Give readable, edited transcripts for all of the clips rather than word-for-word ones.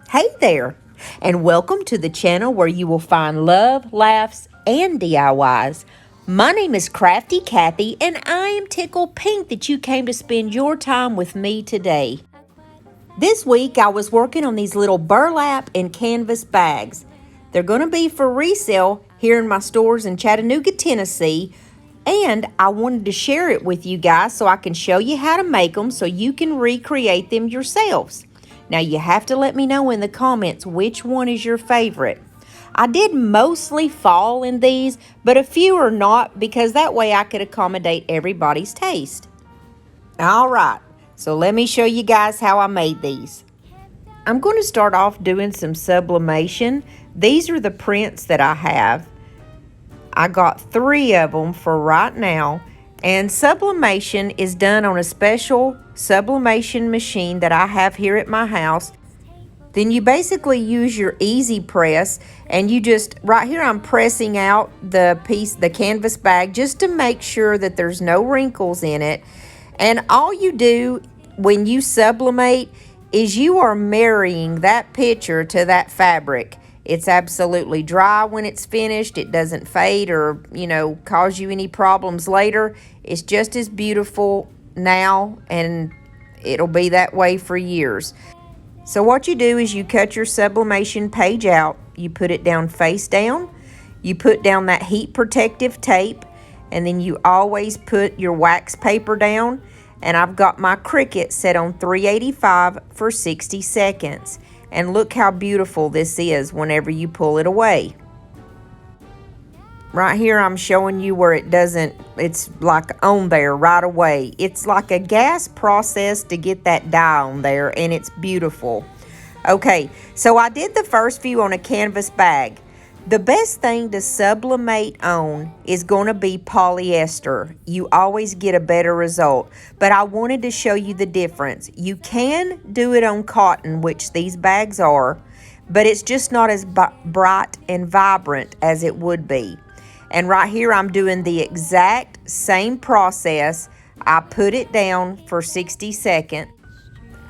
Hey there, and welcome to the channel where you will find love, laughs, and DIYs. My name is Crafty Kathy, and I am tickled pink that you came to spend your time with me today. This week, I was working on these little burlap and canvas bags. They're going to be for resale here in my stores in Chattanooga, Tennessee, and I wanted to share it with you guys so I can show you how to make them so you can recreate them yourselves. Now, you have to let me know in the comments which one is your favorite. I did mostly fall in these, but a few are not because that way I could accommodate everybody's taste. All right, so let me show you guys how I made these. I'm going to start off doing some sublimation. These are the prints that I have. I got 3 of them for right now. And sublimation is done on a special sublimation machine that I have here at my house. Then you basically use your easy press and you just, right here I'm pressing out the canvas bag just to make sure that there's no wrinkles in it. And all you do when you sublimate is you are marrying that picture to that fabric. It's absolutely dry when it's finished. It doesn't fade or, cause you any problems later. It's just as beautiful now, and it'll be that way for years. So what you do is you cut your sublimation page out. You put it down face down. You put down that heat protective tape, and then you always put your wax paper down. And I've got my Cricut set on 385 for 60 seconds. And look how beautiful this is whenever you pull it away. Right here I'm showing you where it's like on there right away. It's like a gas process to get that dye on there, and it's beautiful. Okay, so I did the first few on a canvas bag. The best thing to sublimate on is going to be polyester. You always get a better result, but I wanted to show you the difference. You can do it on cotton, which these bags are, but it's just not as bright and vibrant as it would be. And right here I'm doing the exact same process. I put it down for 60 seconds.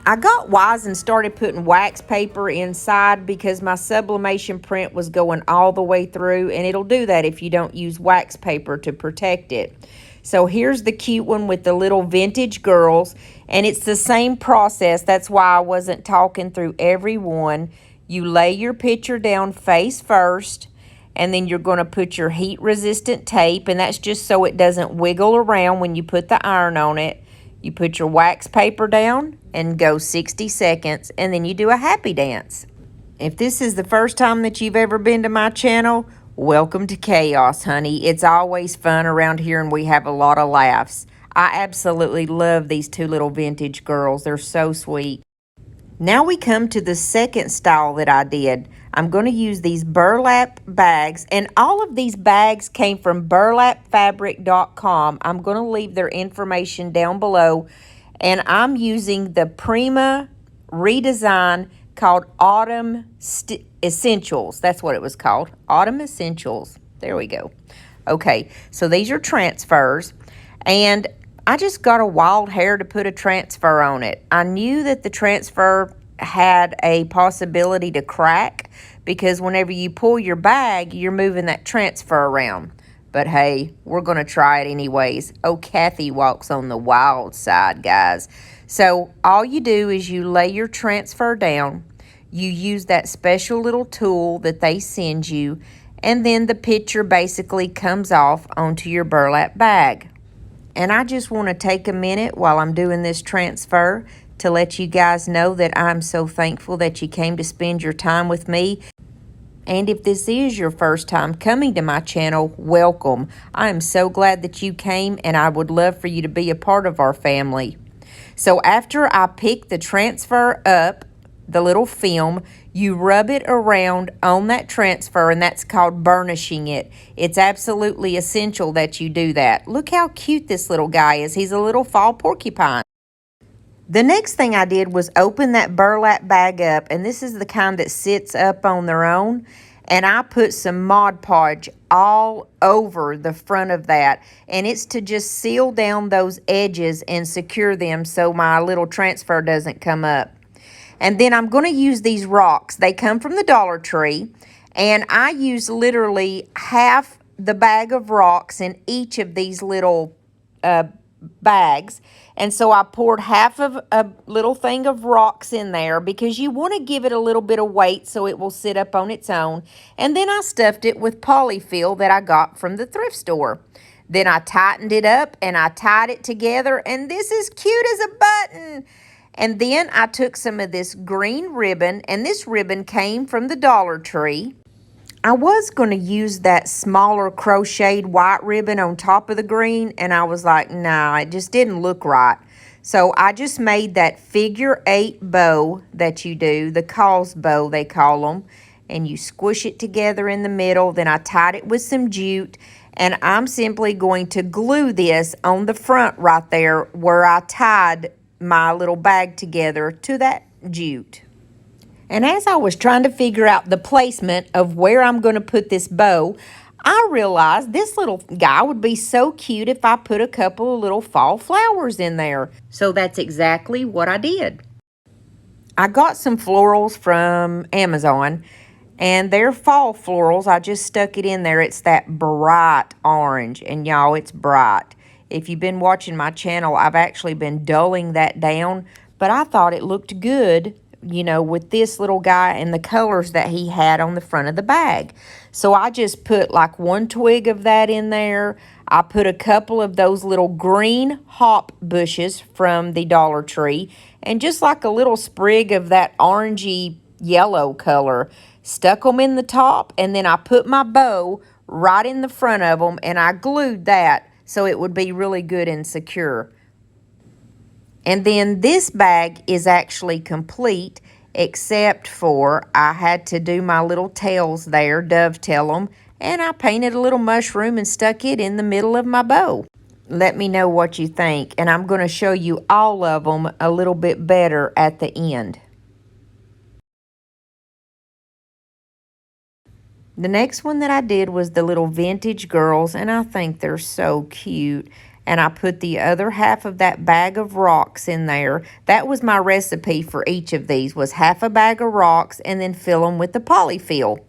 I got wise and started putting wax paper inside because my sublimation print was going all the way through, and it'll do that if you don't use wax paper to protect it. So here's the cute one with the little vintage girls, and it's the same process. That's why I wasn't talking through every one. You lay your picture down face first, and then you're going to put your heat resistant tape, and that's just so it doesn't wiggle around when you put the iron on it. You put your wax paper down and go 60 seconds, and then you do a happy dance. If this is the first time that you've ever been to my channel, welcome to chaos, honey. It's always fun around here, and we have a lot of laughs. I absolutely love these 2 little vintage girls. They're so sweet. Now we come to the second style that I did. I'm going to use these burlap bags, and all of these bags came from burlapfabric.com. I'm going to leave their information down below, and I'm using the Prima redesign called Autumn Essentials. That's what it was called, Autumn Essentials. There we go. Okay, so these are transfers, and I just got a wild hair to put a transfer on it. I knew that the transfer had a possibility to crack because whenever you pull your bag, you're moving that transfer around. But hey, we're going to try it anyways. Oh, Kathy walks on the wild side, guys. So all you do is you lay your transfer down. You use that special little tool that they send you, and then the picture basically comes off onto your burlap bag. And I just want to take a minute while I'm doing this transfer to let you guys know that I'm so thankful that you came to spend your time with me. And if this is your first time coming to my channel, welcome. I am so glad that you came, and I would love for you to be a part of our family. So after I pick the transfer up, the little film, you rub it around on that transfer, and that's called burnishing it. It's absolutely essential that you do that. Look how cute this little guy is. He's a little fall porcupine. The next thing I did was open that burlap bag up, and this is the kind that sits up on their own, and I put some Mod Podge all over the front of that, and it's to just seal down those edges and secure them so my little transfer doesn't come up. And then I'm going to use these rocks. They come from the Dollar Tree. And I use literally half the bag of rocks in each of these little bags. And so I poured half of a little thing of rocks in there because you want to give it a little bit of weight so it will sit up on its own. And then I stuffed it with polyfill that I got from the thrift store. Then I tightened it up and I tied it together, and this is cute as a button. And then I took some of this green ribbon, and this ribbon came from the Dollar Tree. I was going to use that smaller crocheted white ribbon on top of the green, and I was like, nah, it just didn't look right. So I just made that figure 8 bow that you do, the cause bow they call them, and you squish it together in the middle. Then I tied it with some jute, and I'm simply going to glue this on the front right there where I tied my little bag together to that jute. And as I was trying to figure out the placement of where I'm going to put this bow, I realized this little guy would be so cute if I put a couple of little fall flowers in there. So that's exactly what I did. I got some florals from Amazon, and they're fall florals. I just stuck it in there. It's that bright orange, and y'all, it's bright. If you've been watching my channel, I've actually been dulling that down, but I thought it looked good, you know, with this little guy and the colors that he had on the front of the bag. So I just put like 1 twig of that in there. I put a couple of those little green hop bushes from the Dollar Tree, and just like a little sprig of that orangey yellow color. Stuck them in the top, and then I put my bow right in the front of them, and I glued that so it would be really good and secure. And then this bag is actually complete, except for I had to do my little tails there, dovetail them, and I painted a little mushroom and stuck it in the middle of my bow. Let me know what you think, and I'm going to show you all of them a little bit better at the end. The next one that I did was the little vintage girls, and I think they're so cute. And I put the other half of that bag of rocks in there. That was my recipe for each of these, was half a bag of rocks and then fill them with the polyfill.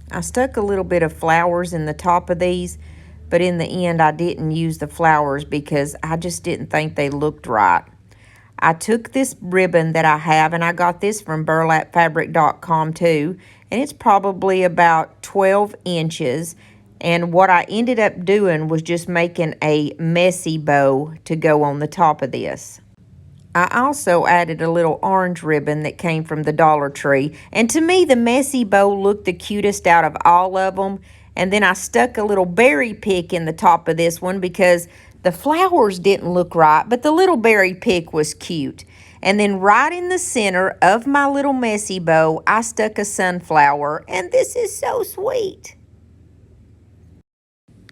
I stuck a little bit of flowers in the top of these, but in the end I didn't use the flowers because I just didn't think they looked right. I took this ribbon that I have, and I got this from burlapfabric.com too, and it's probably about 12 inches. And what I ended up doing was just making a messy bow to go on the top of this. I also added a little orange ribbon that came from the Dollar Tree. And to me, the messy bow looked the cutest out of all of them. And then I stuck a little berry pick in the top of this one because the flowers didn't look right, but the little berry pick was cute. And then right in the center of my little messy bow, I stuck a sunflower. And this is so sweet.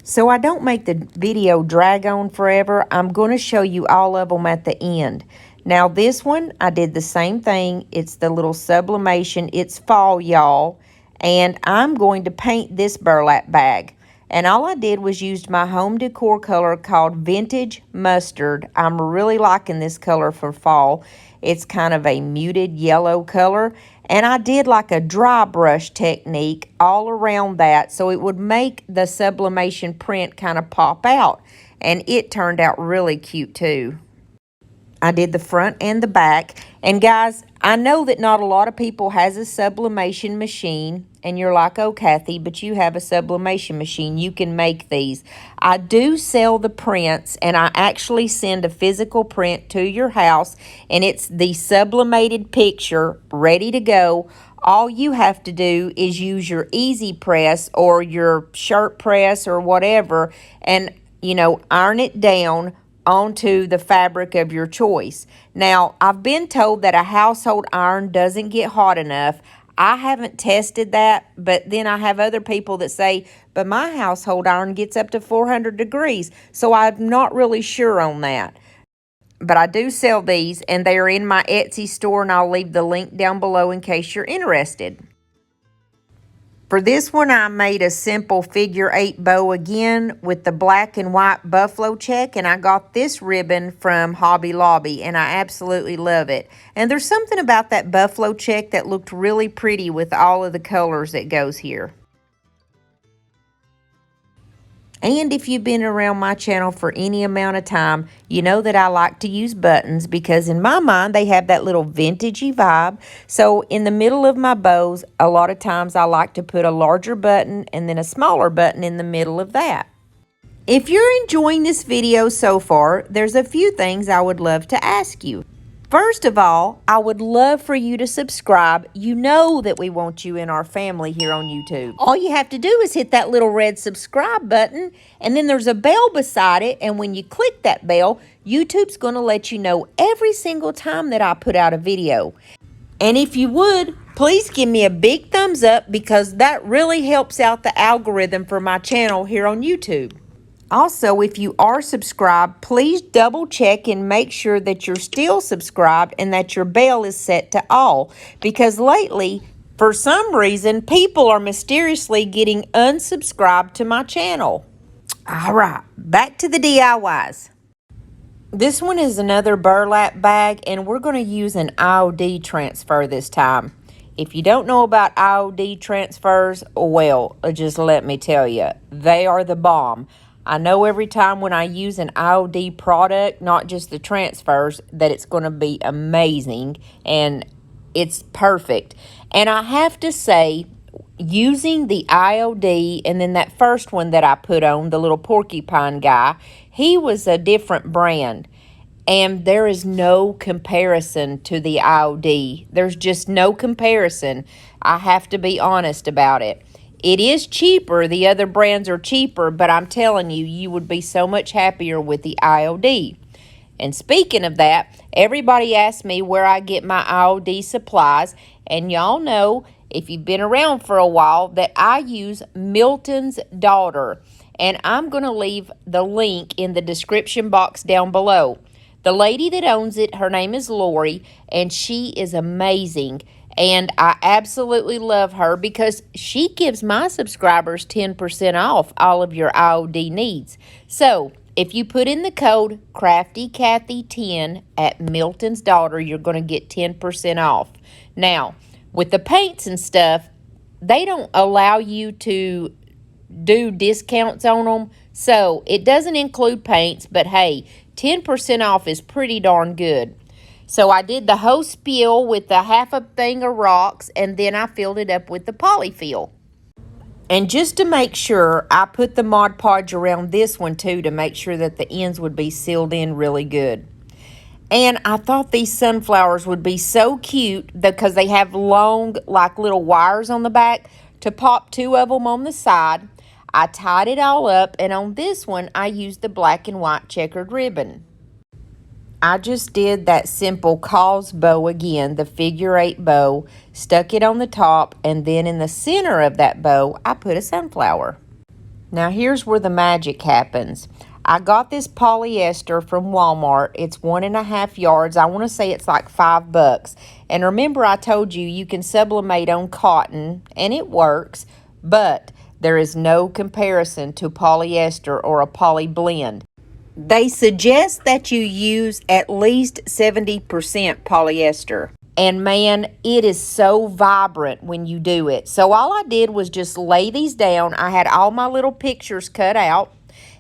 So I don't make the video drag on forever, I'm going to show you all of them at the end. Now this one, I did the same thing. It's the little Sublimation. It's fall, y'all. And I'm going to paint this burlap bag. And all I did was used my home decor color called Vintage Mustard. I'm really liking this color for fall. It's kind of a muted yellow color. And I did like a dry brush technique all around that so it would make the sublimation print kind of pop out. And it turned out really cute too. I did the front and the back. And guys, I know that not a lot of people has a sublimation machine. And you're like, oh, Kathy, but you have a sublimation machine. You can make these. I do sell the prints, and I actually send a physical print to your house. And it's the sublimated picture ready to go. All you have to do is use your easy press or your shirt press or whatever and, you know, iron it down onto the fabric of your choice. Now, I've been told that a household iron doesn't get hot enough. I haven't tested that, but then I have other people that say, but my household iron gets up to 400 degrees, so I'm not really sure on that. But I do sell these, and they are in my Etsy store, and I'll leave the link down below in case you're interested. For this one, I made a simple figure 8 bow again with the black and white buffalo check, and I got this ribbon from Hobby Lobby, and I absolutely love it. And there's something about that buffalo check that looked really pretty with all of the colors that goes here. And if you've been around my channel for any amount of time, you know that I like to use buttons because in my mind, they have that little vintagey vibe. So in the middle of my bows, a lot of times I like to put a larger button and then a smaller button in the middle of that. If you're enjoying this video so far, there's a few things I would love to ask you. First of all, I would love for you to subscribe. You know that we want you in our family here on YouTube. All you have to do is hit that little red subscribe button, and then there's a bell beside it, and when you click that bell, YouTube's going to let you know every single time that I put out a video. And if you would, please give me a big thumbs up because that really helps out the algorithm for my channel here on YouTube. Also, if you are subscribed, please double check and make sure that you're still subscribed and that your bell is set to all. Because lately, for some reason, people are mysteriously getting unsubscribed to my channel. All right, back to the DIYs. This one is another burlap bag, and we're going to use an IOD transfer this time. If you don't know about IOD transfers, well, just let me tell you, they are the bomb. I know every time when I use an IOD product, not just the transfers, that it's going to be amazing and it's perfect. And I have to say, using the IOD and then that first one that I put on, the little porcupine guy, he was a different brand. And there is no comparison to the IOD. There's just no comparison. I have to be honest about it. It is cheaper. The other brands are cheaper, but I'm telling you, you would be so much happier with the IOD. And speaking of that, everybody asks me where I get my IOD supplies, and y'all know, if you've been around for a while, that I use Milton's Daughter, and I'm going to leave the link in the description box down below. The lady that owns it, her name is Lori, and she is amazing. And I absolutely love her because she gives my subscribers 10% off all of your IOD needs. So if you put in the code CraftyCathy10 at Milton's Daughter, you're going to get 10% off. Now, with the paints and stuff, they don't allow you to do discounts on them. So it doesn't include paints, but hey, 10% off is pretty darn good. So I did the whole spiel with the half a thing of rocks, and then I filled it up with the polyfill. And just to make sure, I put the Mod Podge around this one too to make sure that the ends would be sealed in really good. And I thought these sunflowers would be so cute because they have long, like little wires on the back to pop 2 of them on the side. I tied it all up, and on this one, I used the black and white checkered ribbon. I just did that simple cause bow again, the figure 8 bow, stuck it on the top, and then in the center of that bow, I put a sunflower. Now here's where the magic happens. I got this polyester from Walmart. It's 1.5 yards. I want to say it's like $5. And remember I told you you can sublimate on cotton, and it works, but there is no comparison to polyester or a poly blend. They suggest that you use at least 70% polyester. And man, it is so vibrant when you do it. So all I did was just lay these down. I had all my little pictures cut out.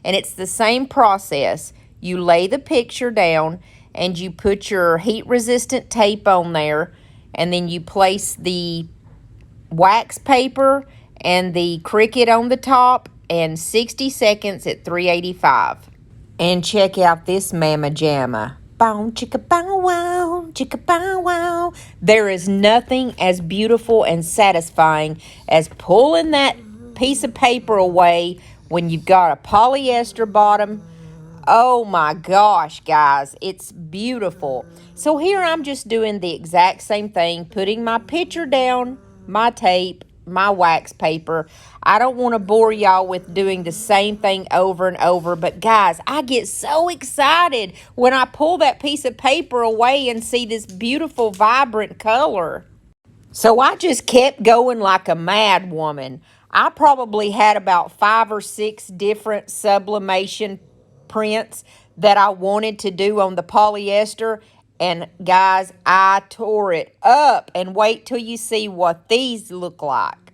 And it's the same process. You lay the picture down and you put your heat-resistant tape on there. And then you place the wax paper and the Cricut on the top and 60 seconds at 385. And check out this mamma jamma. Bow, chicka bow wow, chicka bow wow. There is nothing as beautiful and satisfying as pulling that piece of paper away when you've got a polyester bottom. Oh my gosh, guys, it's beautiful. So here I'm just doing the exact same thing, putting my picture down, my tape, my wax paper. I don't want to bore y'all with doing the same thing over and over, but guys, I get so excited when I pull that piece of paper away and see this beautiful, vibrant color. So I just kept going like a mad woman. I probably had about 5 or 6 different sublimation prints that I wanted to do on the polyester. And guys, I tore it up. And wait till you see what these look like.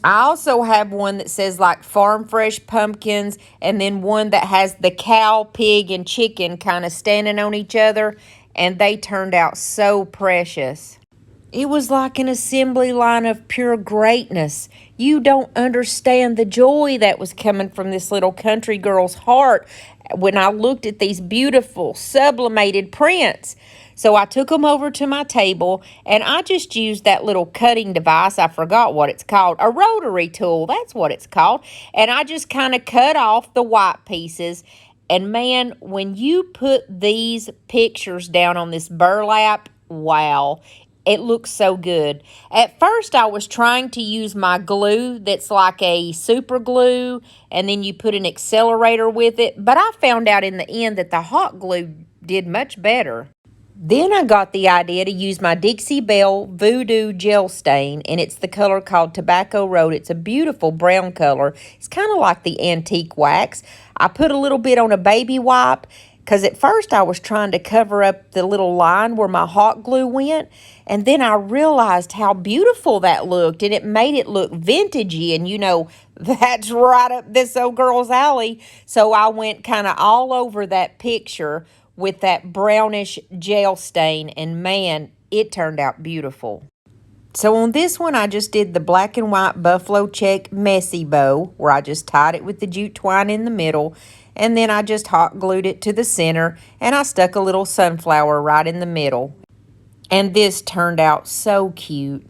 I also have one that says like farm fresh pumpkins, and then one that has the cow, pig, and chicken kind of standing on each other. And they turned out so precious. It was like an assembly line of pure greatness. You don't understand the joy that was coming from this little country girl's heart when I looked at these beautiful sublimated prints. So I took them over to my table, and I just used that little cutting device. I forgot what it's called. A rotary tool, that's what it's called. And I just kind of cut off the white pieces. And man, when you put these pictures down on this burlap, wow, it looks so good. At first, I was trying to use my glue that's like a super glue, and then you put an accelerator with it. But I found out in the end that the hot glue did much better. Then I got the idea to use my Dixie Belle Voodoo Gel Stain, and it's the color called Tobacco Road. It's a beautiful brown color. It's kind of like the antique wax. I put a little bit on a baby wipe, because at first I was trying to cover up the little line where my hot glue went, and then I realized how beautiful that looked, and it made it look vintagey, and you know, that's right up this old girl's alley. So I went kind of all over that picture with that brownish gel stain, and man, it turned out beautiful. So on this one, I just did the black and white buffalo check messy bow, where I just tied it with the jute twine in the middle, and then I just hot glued it to the center, and I stuck a little sunflower right in the middle. And this turned out so cute.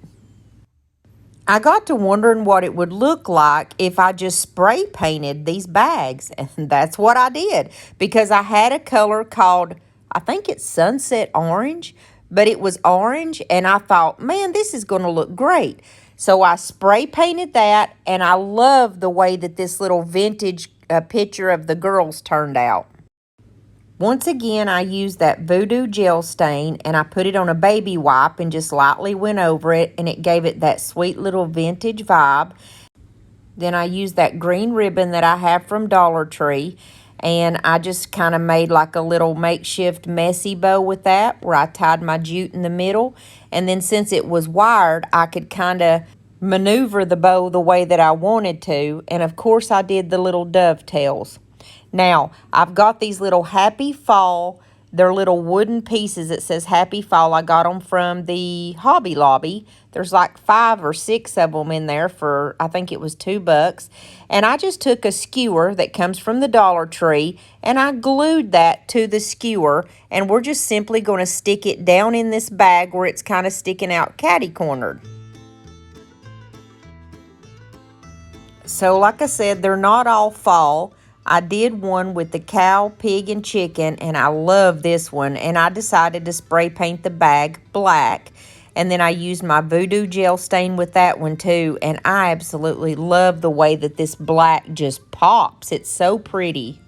I got to wondering what it would look like if I just spray painted these bags. And that's what I did, because I had a color called, I think it's sunset orange, but it was orange, and I thought, man, this is going to look great. So I spray painted that, and I love the way that this little vintage picture of the girls turned out. Once again, I used that Voodoo Gel Stain, and I put it on a baby wipe and just lightly went over it, and it gave it that sweet little vintage vibe. Then I used that green ribbon that I have from Dollar Tree, and I just kind of made like a little makeshift messy bow with that, where I tied my jute in the middle. And then since it was wired, I could kind of maneuver the bow the way that I wanted to. And of course, I did the little dovetails. Now, I've got these little Happy Fall. They're little wooden pieces that says Happy Fall. I got them from the Hobby Lobby. There's like 5 or 6 of them in there for, I think it was $2. And I just took a skewer that comes from the Dollar Tree, and I glued that to the skewer. And we're just simply going to stick it down in this bag where it's kind of sticking out catty-cornered. So like I said, they're not all fall. I did one with the cow, pig, and chicken, and I love this one. And I decided to spray paint the bag black. And then I used my Voodoo Gel Stain with that one too. And I absolutely love the way that this black just pops. It's so pretty.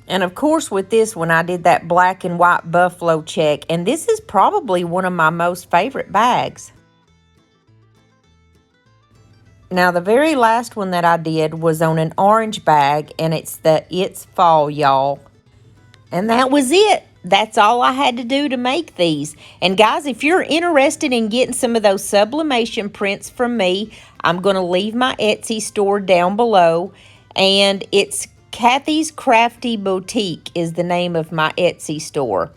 And of course with this one, I did that black and white buffalo check. And this is probably one of my most favorite bags. Now, the very last one that I did was on an orange bag, and it's the It's Fall, y'all. And that was it. That's all I had to do to make these. And guys, if you're interested in getting some of those sublimation prints from me, I'm going to leave my Etsy store down below. And it's Kathy's Crafty Boutique is the name of my Etsy store.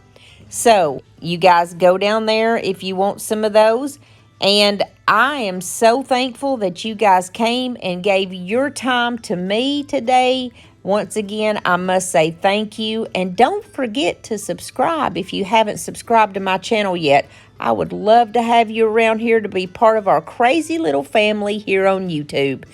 So, you guys go down there if you want some of those. And I am so thankful that you guys came and gave your time to me today. Once again, I must say thank you. And don't forget to subscribe if you haven't subscribed to my channel yet. I would love to have you around here to be part of our crazy little family here on YouTube.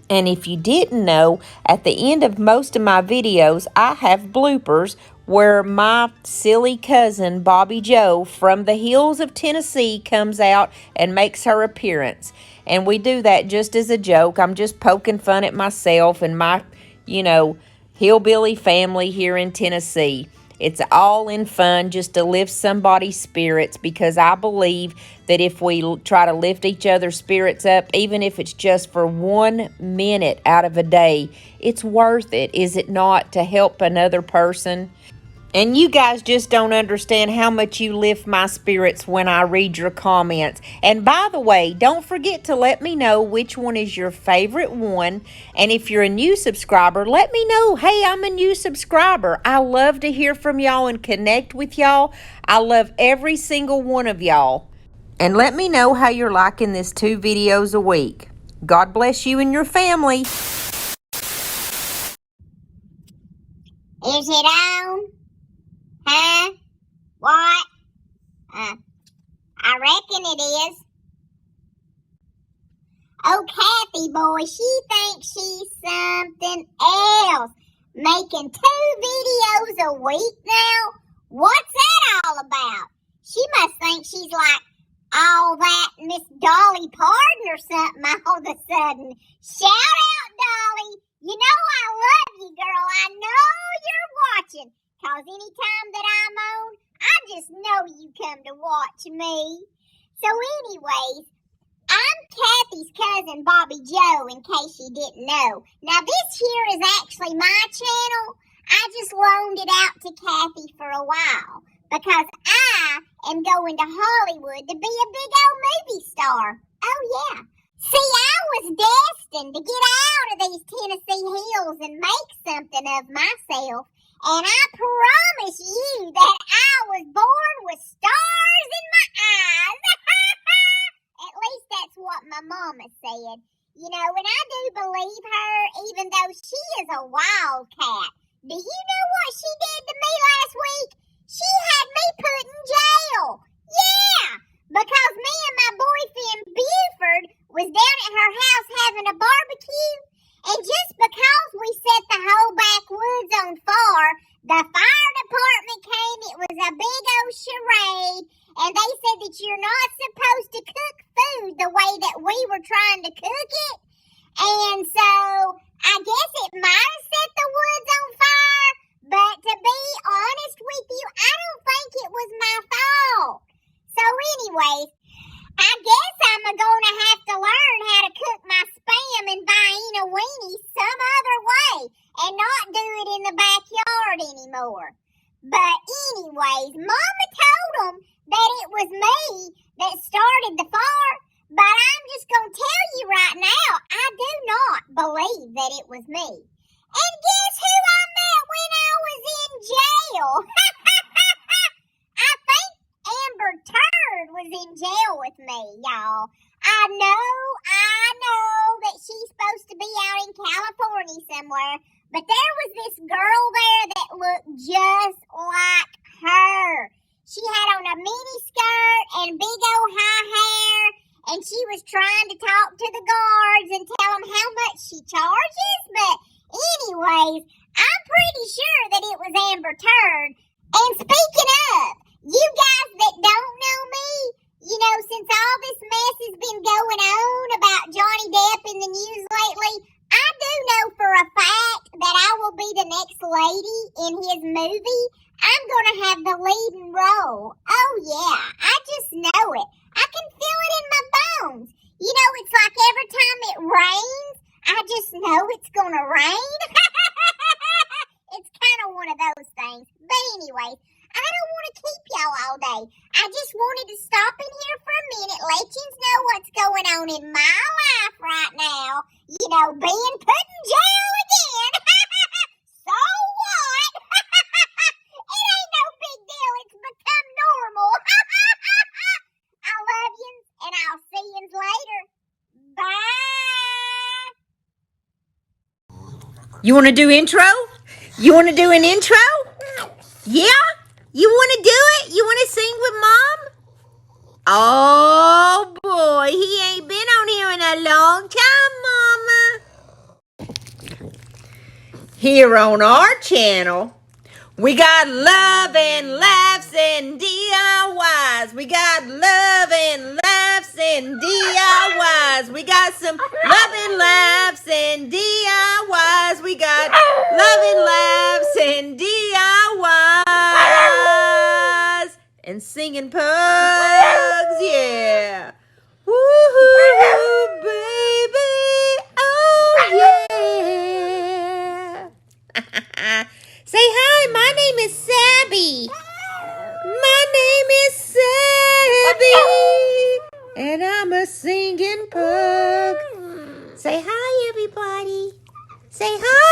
And if you didn't know, at the end of most of my videos, I have bloopers where my silly cousin, Bobby Joe, from the hills of Tennessee comes out and makes her appearance. And we do that just as a joke. I'm just poking fun at myself and my, hillbilly family here in Tennessee. It's all in fun just to lift somebody's spirits, because I believe that if we try to lift each other's spirits up, even if it's just for 1 minute out of a day, it's worth it, is it not, to help another person? And you guys just don't understand how much you lift my spirits when I read your comments. And by the way, don't forget to let me know which one is your favorite one. And if you're a new subscriber, let me know, hey, I'm a new subscriber. I love to hear from y'all and connect with y'all. I love every single one of y'all. And let me know how you're liking this 2 videos a week. God bless you and your family. Is it on? Huh? What? I reckon it is. Oh, Kathy boy, she thinks she's something else. Making 2 videos a week now? What's that all about? She must think she's like all that Miss Dolly Parton or something all of a sudden. Shout out, Dolly. You know I love you, girl. I know you're watching. 'Cause anytime that I'm on, I just know you come to watch me. So anyways, I'm Kathy's cousin Bobby Joe, in case you didn't know. Now this here is actually my channel. I just loaned it out to Kathy for a while because I am going to Hollywood to be a big old movie star. Oh yeah. See, I was destined to get out of these Tennessee hills and make something of myself. And I promise you that I was born with stars in my eyes. At least that's what my mama said. You know, and I do believe her, even though she is a wildcat. Do you know what she did to me last week? She had me put in jail. Yeah, because me and my boyfriend Buford was down at her house having a barbecue. And just because we set the whole backwoods on fire, the fire department came. It was a big old charade. And they said that you're not supposed to cook food the way that we were trying to cook it. And so I guess it might have set the woods on fire. But to be honest with you, I don't think it was my fault. So anyways, I guess I'm going to have to learn how to cook my Spam and Vienna weenies some other way and not do it in the backyard anymore. But anyways, Mama told them that it was me that started the fire. But I'm just going to tell you right now, I do not believe that it was me. And guess who I met when I was in jail? I think Amber Turd was in jail with me, y'all. I know that she's supposed to be out in California somewhere, but there was this girl there that looked just like her. She had on a mini skirt and big old high hair, and she was trying to talk to the guards and tell them how much she charges. But anyways, I'm pretty sure that it was Amber Turd. And speaking of, you guys that don't know me, you know, since all this mess has been going on about Johnny Depp in the news lately, I do know for a fact that I will be the next lady in his movie. I'm going to have the leading role. Oh yeah, I just know it. I can feel it in my bones. You know, it's like every time it rains, I just know it's going to rain. It's kind of one of those things. But anyways, I don't want to keep y'all all day. I just wanted to stop in here for a minute, let you know what's going on in my life right now. You know, being put in jail again. So what? It ain't no big deal. It's become normal. I love you, and I'll see you later. Bye. You want to do intro? You want to do an intro? Yeah? You want to do it? You want to sing with Mom? Oh, boy. He ain't been on here in a long time, Mama. Here on our channel, we got love and laughs and DIYs. We got love and laughs and DIYs. We got some love and laughs and DIYs. We got love and laughs and DIYs. singing pugs. Yeah. Woo-hoo, baby. Oh, yeah. Say hi. My name is Sabby. My name is Sabby. And I'm a singing pug. Say hi, everybody. Say hi.